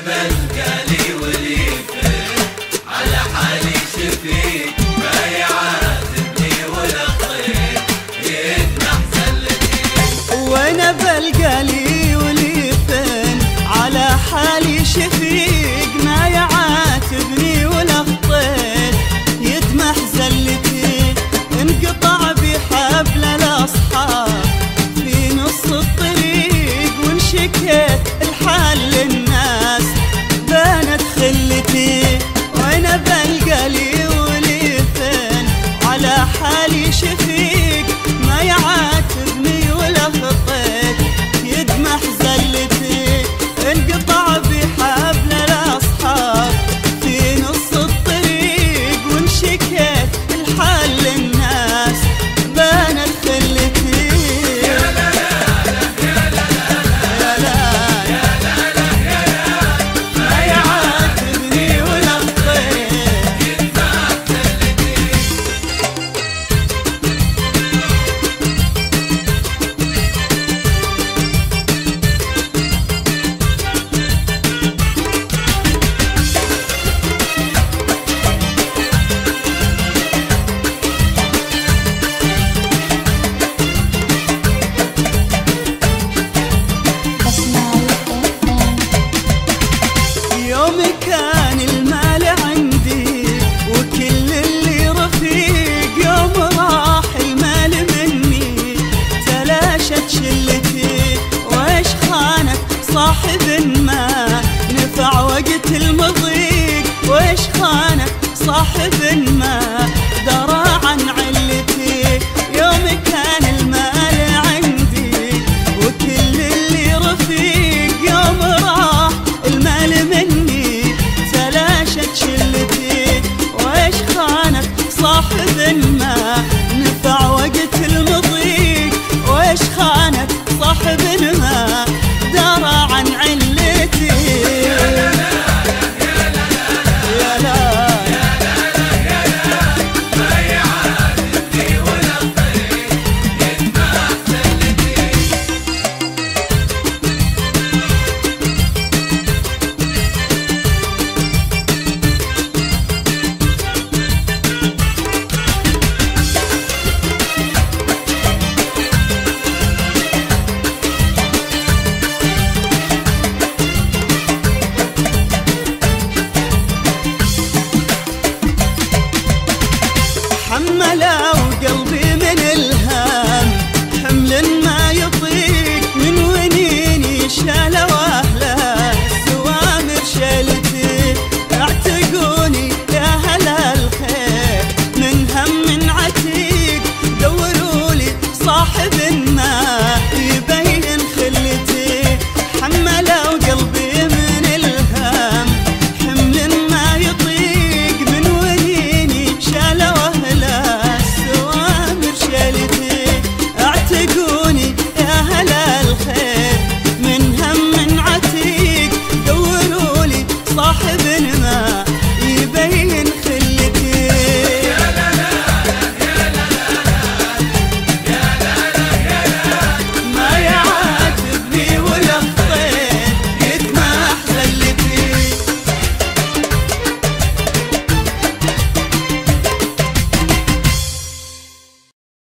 بلقالي وليفك على حالي شفيك ما يعاتبني ولا خطيك يدمع زلتي. وانا بلقالي وليفك على حالي شفيق ما يعاتبني ولا خطيت يدمح زلتي. انقطع بحبل الاصحاب في نص الطريق وانشكيت الحال للناس بانت خلتي. وانا بلقالي وليفك على حالي شفيق ما يعاتبني ولا خطيت يدمح زلتي. انقطع بحبل الاصحاب في نص الطريق وانشكيت الحال للناس بانت خلتي. يا لا يا لا يا لا يا لا يا لا يا لا ما يعاتبني ولا خطيت يدمع زلتي. يوم كان المال عندي وكل اللي رفيق يوم راح المال مني تلاشت شلتي. وإيش خانك صاحب ما نفع وقت المضيق وإيش خانك صاحب ما